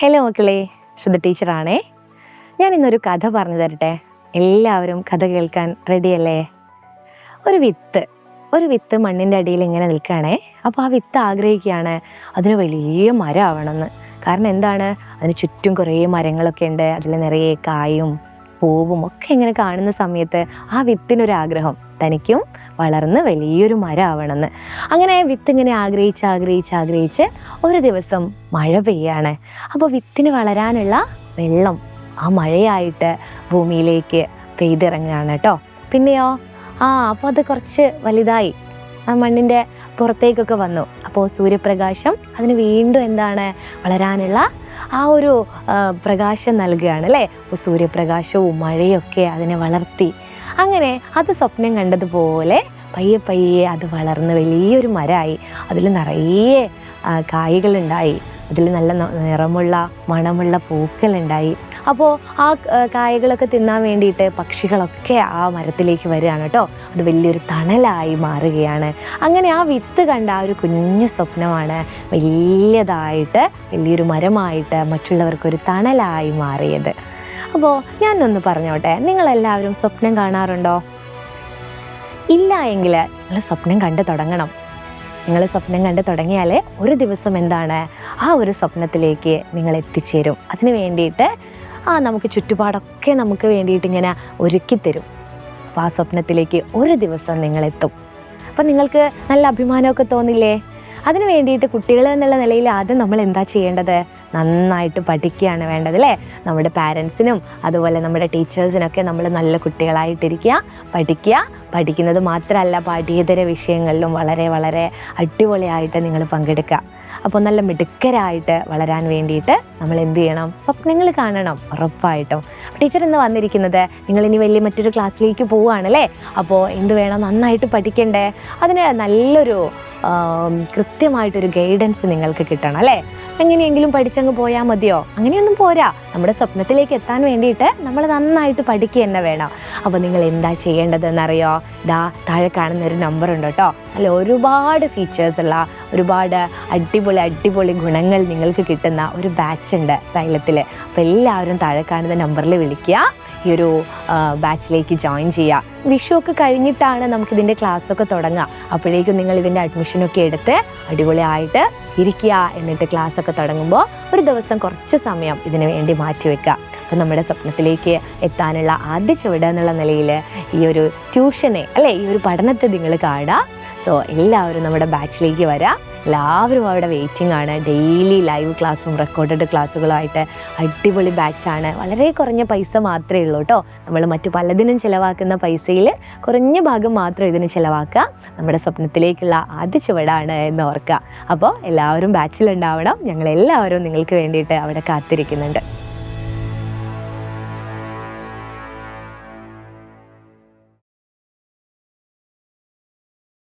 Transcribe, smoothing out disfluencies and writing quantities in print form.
Hello മക്കളെ, ശ്രുത ടീച്ചറാണേ. ഞാൻ ഇന്നൊരു കഥ പറഞ്ഞു തരട്ടെ. എല്ലാവരും കഥ കേൾക്കാൻ റെഡിയല്ലേ? ഒരു വിത്ത് മണ്ണിൻ്റെ അടിയിൽ ഇങ്ങനെ നിൽക്കുകയാണേ. അപ്പോൾ ആ വിത്ത് ആഗ്രഹിക്കുകയാണ് അതിന് വലിയ മരം ആവണമെന്ന്. കാരണം എന്താണ്, അതിന് ചുറ്റും കുറേ മരങ്ങളൊക്കെ ഉണ്ട്, അതിൽ നിറയെ കായും പൂവും ഒക്കെ ഇങ്ങനെ കാണുന്ന സമയത്ത് ആ വിത്തിനൊരാഗ്രഹം തനിക്കും വളർന്ന് വലിയൊരു മരം ആവണമെന്ന്. അങ്ങനെ വിത്ത് ഇങ്ങനെ ആഗ്രഹിച്ച് ഒരു ദിവസം മഴ പെയ്യാണ്. അപ്പോൾ വിത്തിന് വളരാനുള്ള വെള്ളം ആ മഴയായിട്ട് ഭൂമിയിലേക്ക് പെയ്തിറങ്ങുകയാണ് കേട്ടോ. പിന്നെയോ അപ്പോൾ അത് കുറച്ച് വലുതായി ആ മണ്ണിൻ്റെ പുറത്തേക്കൊക്കെ വന്നു. അപ്പോൾ സൂര്യപ്രകാശം അതിന് വീണ്ടും എന്താണ് വളരാനുള്ള ആ ഒരു പ്രകാശം നൽകുകയാണ് അല്ലേ. അപ്പോൾ സൂര്യപ്രകാശവും മഴയൊക്കെ അതിനെ വളർത്തി. അങ്ങനെ അത് സ്വപ്നം കണ്ടതുപോലെ പയ്യെ അത് വളർന്ന് വലിയൊരു മരമായി. അതിൽ നിറയെ കായ്കളുണ്ടായി, അതിൽ നല്ല നിറമുള്ള മണമുള്ള പൂക്കളുണ്ടായി. അപ്പോൾ ആ കായകളൊക്കെ തിന്നാൻ വേണ്ടിയിട്ട് പക്ഷികളൊക്കെ ആ മരത്തിലേക്ക് വരികയാണ് കേട്ടോ. അത് വലിയൊരു തണലായി മാറുകയാണ്. അങ്ങനെ ആ വിത്ത് കണ്ട ആ ഒരു കുഞ്ഞു സ്വപ്നമാണ് വലിയതായിട്ട് വലിയൊരു മരമായിട്ട് മറ്റുള്ളവർക്കൊരു തണലായി മാറിയത്. അപ്പോൾ ഞാനൊന്ന് പറഞ്ഞോട്ടെ, നിങ്ങളെല്ലാവരും സ്വപ്നം കാണാറുണ്ടോ? ഇല്ല എങ്കിൽ നിങ്ങൾ സ്വപ്നം കണ്ടു തുടങ്ങണം. നിങ്ങൾ സ്വപ്നം കണ്ടു തുടങ്ങിയാൽ ഒരു ദിവസം എന്താണ്, ആ ഒരു സ്വപ്നത്തിലേക്ക് നിങ്ങൾ എത്തിച്ചേരും. അതിന് വേണ്ടിയിട്ട് നമുക്ക് ചുറ്റുപാടൊക്കെ നമുക്ക് വേണ്ടിയിട്ട് ഇങ്ങനെ ഒരുക്കിത്തരും. അപ്പോൾ ആ സ്വപ്നത്തിലേക്ക് ഒരു ദിവസം നിങ്ങളെത്തും. അപ്പം നിങ്ങൾക്ക് നല്ല അഭിമാനമൊക്കെ തോന്നില്ലേ? അതിന് വേണ്ടിയിട്ട് കുട്ടികൾ എന്നുള്ള നിലയിൽ ആദ്യം നമ്മൾ എന്താ ചെയ്യേണ്ടത്? നന്നായിട്ട് പഠിക്കുകയാണ് വേണ്ടത് അല്ലേ. നമ്മുടെ പാരൻസിനും അതുപോലെ നമ്മുടെ ടീച്ചേഴ്സിനൊക്കെ നമ്മൾ നല്ല കുട്ടികളായിട്ടിരിക്കുക, പഠിക്കുന്നത് മാത്രമല്ല പാഠ്യേതര വിഷയങ്ങളിലും വളരെ വളരെ അടിപൊളിയായിട്ട് നിങ്ങൾ പങ്കെടുക്കുക. അപ്പോൾ നല്ല മിടുക്കരായിട്ട് വളരാൻ വേണ്ടിയിട്ട് നമ്മൾ എന്ത് ചെയ്യണം? സ്വപ്നങ്ങൾ കാണണം ഉറപ്പായിട്ടും. ടീച്ചർ ഇന്ന് വന്നിരിക്കുന്നത് നിങ്ങളിനി മറ്റൊരു ക്ലാസ്സിലേക്ക് പോവുകയാണല്ലേ. അപ്പോൾ എന്ത് വേണം? നന്നായിട്ട് പഠിക്കണ്ടേ? അതിന് നല്ലൊരു കൃത്യമായിട്ടൊരു ഗൈഡൻസ് നിങ്ങൾക്ക് കിട്ടണം അല്ലേ. എങ്ങനെയെങ്കിലും പഠിച്ചങ്ങ് പോയാൽ മതിയോ? അങ്ങനെയൊന്നും പോരാ. നമ്മുടെ സ്വപ്നത്തിലേക്ക് എത്താൻ വേണ്ടിയിട്ട് നമ്മൾ നന്നായിട്ട് പഠിക്കുക തന്നെ വേണം. അപ്പോൾ നിങ്ങൾ എന്താ ചെയ്യേണ്ടതെന്നറിയോ? താഴെ കാണുന്നൊരു നമ്പർ ഉണ്ട് കേട്ടോ. അതിൽ ഒരുപാട് ഫീച്ചേഴ്സ് ഉള്ള ഒരുപാട് അടിപൊളി ഗുണങ്ങൾ നിങ്ങൾക്ക് കിട്ടുന്ന ഒരു ബാച്ച് ഉണ്ട് സൈലത്തിൽ. അപ്പോൾ എല്ലാവരും താഴെ കാണുന്ന നമ്പറിൽ വിളിക്കുക, ഈ ഒരു ബാച്ചിലേക്ക് ജോയിൻ ചെയ്യുക. വിഷു ഒക്കെ കഴിഞ്ഞിട്ടാണ് നമുക്കിതിൻ്റെ ക്ലാസ്സൊക്കെ തുടങ്ങുക. അപ്പോഴേക്കും നിങ്ങൾ ഇതിൻ്റെ അഡ്മിഷനൊക്കെ എടുത്ത് അടിപൊളിയായിട്ട് ഇരിക്കുക. എന്നിട്ട് ക്ലാസ്സൊക്കെ തുടങ്ങുമ്പോൾ ഒരു ദിവസം കുറച്ച് സമയം ഇതിനു വേണ്ടി മാറ്റിവെക്കുക. അപ്പം നമ്മുടെ സ്വപ്നത്തിലേക്ക് എത്താനുള്ള ആദ്യ ചുവട് എന്നുള്ള നിലയിൽ ഈ ഒരു ട്യൂഷനെ ഈ ഒരു പഠനത്തെ നിങ്ങൾ കാണുക. സോ എല്ലാവരും നമ്മുടെ ബാച്ചിലേക്ക് വരാം. എല്ലാവരും അവിടെ വെയിറ്റിംഗ് ആണ്. ഡെയിലി ലൈവ് ക്ലാസ്സും റെക്കോർഡഡ് ക്ലാസ്സുകളുമായിട്ട് അടിപൊളി ബാച്ചാണ്. വളരെ കുറഞ്ഞ പൈസ മാത്രമേ ഉള്ളൂ കേട്ടോ. നമ്മൾ മറ്റു പലതിനും ചിലവാക്കുന്ന പൈസയിൽ കുറഞ്ഞ ഭാഗം മാത്രം ഇതിന് ചിലവാക്കുക. നമ്മുടെ സ്വപ്നത്തിലേക്കുള്ള ആദ്യ ചുവടാണ് എന്ന് ഓർക്കുക. അപ്പോൾ എല്ലാവരും ബാച്ചിലുണ്ടാവണം. ഞങ്ങളെല്ലാവരും നിങ്ങൾക്ക് വേണ്ടിയിട്ട് അവിടെ കാത്തിരിക്കുന്നുണ്ട്.